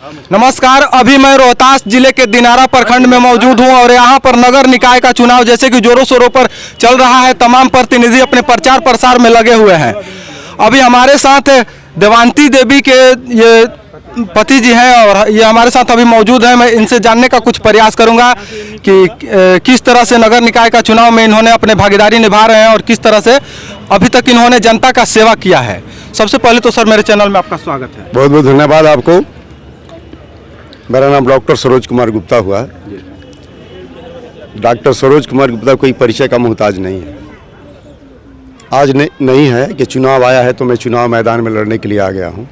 नमस्कार, अभी मैं रोहतास जिले के दिनारा प्रखंड में मौजूद हूं और यहां पर नगर निकाय का चुनाव जैसे कि जोरों शोरों पर चल रहा है। तमाम प्रतिनिधि अपने प्रचार प्रसार में लगे हुए हैं। अभी हमारे साथ देवांती देवी के ये पति जी हैं और ये हमारे साथ अभी मौजूद हैं। मैं इनसे जानने का कुछ प्रयास करूंगा कि किस तरह से नगर निकाय का चुनाव में इन्होंने अपने भागीदारी निभा रहे हैं और किस तरह से अभी तक इन्होंने जनता का सेवा किया है। सबसे पहले तो सर मेरे चैनल में आपका स्वागत है। बहुत बहुत धन्यवाद आपको। मेरा नाम डॉक्टर सरोज कुमार गुप्ता हुआ है। डॉक्टर सरोज कुमार गुप्ता कोई परिचय का मोहताज नहीं है। आज नहीं है कि चुनाव आया है तो मैं चुनाव मैदान में लड़ने के लिए आ गया हूं।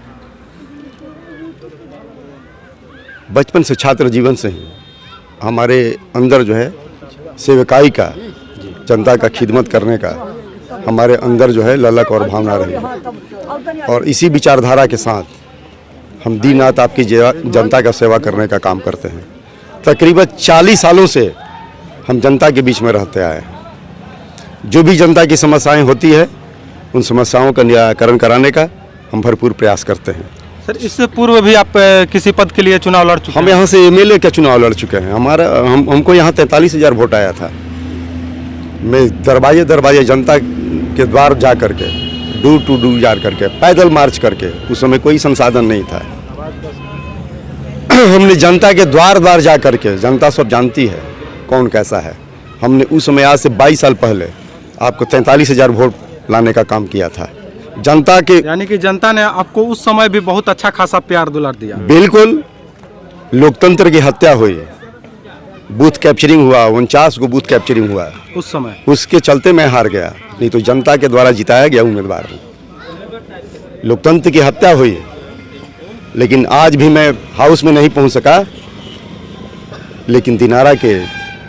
बचपन से छात्र जीवन से ही हमारे अंदर जो है सेवकाई का, जनता का खिदमत करने का हमारे अंदर जो है ललक और भावना रही है और इसी विचारधारा के साथ हम दिन रात आपकी जनता का सेवा करने का काम करते हैं। तकरीबन 40 सालों से हम जनता के बीच में रहते आए हैं। जो भी जनता की समस्याएं होती है उन समस्याओं का निराकरण कराने का हम भरपूर प्रयास करते हैं। सर, इससे पूर्व भी आप किसी पद के लिए चुनाव लड़ चुके हैं? हम यहाँ से एमएलए का चुनाव लड़ चुके हैं। हमको यहाँ 43,000 वोट आया था। मैं दरवाजे जनता के द्वार जा करके, डोर टू डोर जा करके, पैदल मार्च करके, उस समय कोई संसाधन नहीं था। हमने जनता के द्वार जा करके, जनता सब जानती है कौन कैसा है। हमने उस समय आज से 22 साल पहले आपको 43,000 वोट लाने का काम किया था। जनता के यानी कि जनता ने आपको उस समय भी बहुत अच्छा खासा प्यार दुलार दिया। बिल्कुल। लोकतंत्र की हत्या हुई, बूथ कैप्चरिंग हुआ, 49 को बूथ कैप्चरिंग हुआ उस समय। उसके चलते मैं हार गया, नहीं तो जनता के द्वारा जिताया गया उम्मीदवार हूँ। लोकतंत्र की हत्या हुई, लेकिन आज भी मैं हाउस में नहीं पहुँच सका। लेकिन दिनारा के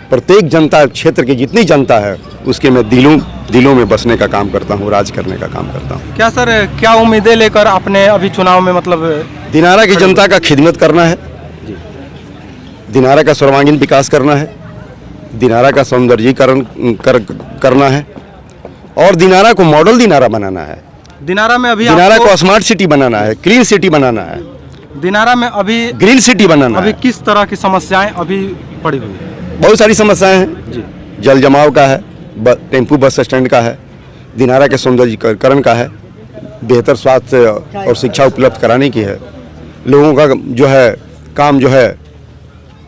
प्रत्येक जनता क्षेत्र की जितनी जनता है उसके मैं दिलों में बसने का काम करता हूँ, राज करने का काम करता हूँ। क्या सर, क्या उम्मीदें लेकर आपने अभी चुनाव में मतलब दिनारा की जनता का खिदमत करना है, दिनारा का सर्वांगीण विकास करना है, दिनारा का सौंदर्यीकरण करना है और दिनारा को मॉडल दिनारा बनाना है। दिनारा में अभी दिनारा को स्मार्ट सिटी बनाना है, क्लीन सिटी बनाना है। दिनारा में अभी ग्रीन सिटी बनाना अभी है। किस तरह की समस्याएं अभी पड़ी हुई है? बहुत सारी समस्याएं हैं जी। जल जमाव का है, टेम्पू बस स्टैंड का है, दिनारा के सौंदर्यीकरण का है, बेहतर स्वास्थ्य और शिक्षा उपलब्ध कराने की है। लोगों का जो है काम जो है,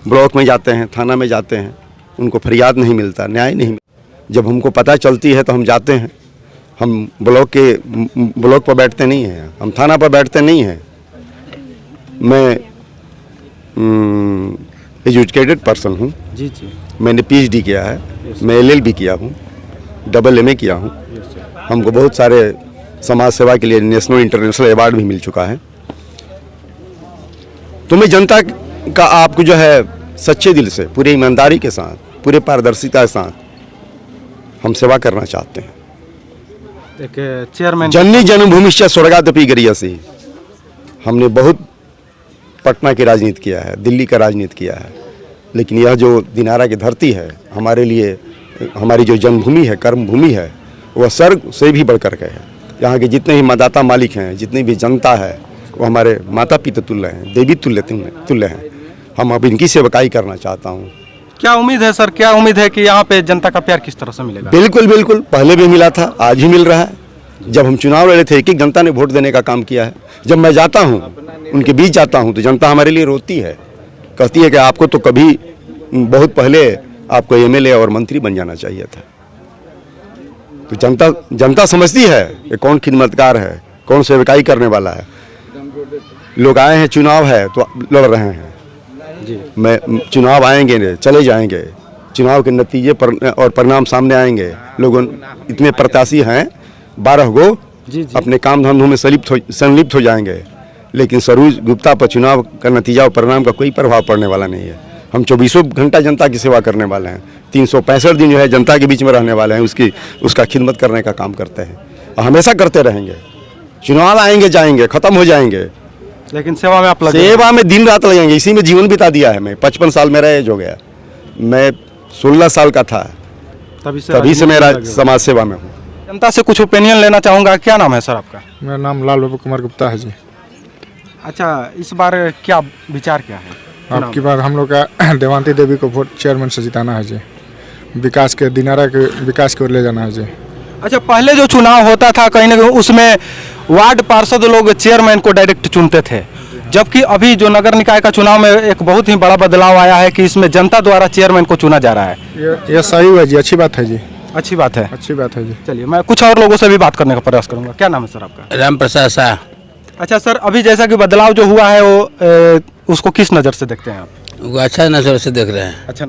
ब्लॉक में जाते हैं, थाना में जाते हैं, उनको फरियाद नहीं मिलता, न्याय नहीं मिलता। जब हमको पता चलती है तो हम जाते हैं। हम ब्लॉक पर बैठते नहीं हैं, हम थाना पर बैठते नहीं हैं। मैं एजुकेटेड पर्सन हूँ। जी जी। मैंने PhD किया है, मैं LLB किया हूँ, MA किया हूँ। हमको बहुत सारे समाज सेवा के लिए नेशनल इंटरनेशनल अवार्ड भी मिल चुका है। तो मैं जनता का आपको जो है सच्चे दिल से, पूरी ईमानदारी के साथ, पूरे पारदर्शिता के साथ हम सेवा करना चाहते हैं। एक चेयरमैन जननी जन्मभूमिश्च स्वर्गादपि गरीयसी। हमने बहुत पटना की राजनीति किया है, दिल्ली का राजनीति किया है, लेकिन यह जो दिनारा की धरती है हमारे लिए, हमारी जो जन्मभूमि है, कर्मभूमि है, वह स्वर्ग से भी बढ़कर के है। यहाँ के जितने ही मतदाता मालिक हैं, जितनी भी जनता है, वो हमारे माता पिता तुल्य हैं, देवी तुल्य हैं। हम अब इनकी सेवकाई करना चाहता हूँ। क्या उम्मीद है सर, क्या उम्मीद है कि यहाँ पे जनता का प्यार किस तरह से मिलेगा? बिल्कुल बिल्कुल, पहले भी मिला था, आज भी मिल रहा है। जब हम चुनाव लड़े थे, एक जनता ने वोट देने का काम किया है। जब मैं जाता हूँ, उनके बीच जाता हूँ, तो जनता हमारे लिए रोती है, कहती है कि आपको तो कभी बहुत पहले आपको MLA और मंत्री बन जाना चाहिए था। तो जनता समझती है कि कौन खिदमतगार है, कौन सेवकाई करने वाला है। लोग आए हैं, चुनाव है तो लड़ रहे हैं जी। मैं चुनाव आएंगे, चले जाएंगे, चुनाव के नतीजे और परिणाम सामने आएंगे। लोग इतने प्रत्याशी हैं, 12 गो अपने काम धंधों में संलिप्त हो जाएंगे, लेकिन सरोज गुप्ता पर चुनाव का नतीजा और परिणाम का कोई प्रभाव पड़ने वाला नहीं है। हम 24 घंटा जनता की सेवा करने वाले हैं, 365 दिन जो है जनता के बीच में रहने वाले हैं, उसका खिदमत करने का काम करते हैं और हमेशा करते रहेंगे। चुनाव आएंगे जाएंगे, खत्म हो जाएंगे, लेकिन सेवा में आप लगे। सेवा में दिन रात लगेंगे। इसी में जीवन बिता दिया है। मैं 55 साल मेरा एज हो गया। मैं 16 साल का था, तभी से मेरा समाज सेवा में हूँ। जनता से कुछ ओपिनियन लेना चाहूँगा। क्या नाम है सर आपका? मेरा नाम लाल बाबू कुमार गुप्ता है जी। अच्छा, इस बार क्या विचार क्या है? आपकी बार हम लोग का देवांती देवी को वोट चेयरमैन से जिताना है जी। विकास के दिनारा के विकास की ओर ले जाना है जी। अच्छा, पहले जो चुनाव होता था कहीं ना कहीं उसमें वार्ड पार्षद लोग चेयरमैन को डायरेक्ट चुनते थे, जबकि अभी जो नगर निकाय का चुनाव में एक बहुत ही बड़ा बदलाव आया है कि इसमें जनता द्वारा चेयरमैन को चुना जा रहा है। ये सही है जी, अच्छी बात है जी, अच्छी बात है। अच्छी बात है जी। चलिए, मैं कुछ और लोगों से भी बात करने का प्रयास करूंगा। क्या नाम है सर आपका? राम प्रसाद शाह। अच्छा सर, अभी जैसा कि बदलाव जो हुआ है वो उसको किस नज़र से देखते हैं आप? वो अच्छा नजर से देख रहे हैं। अच्छा,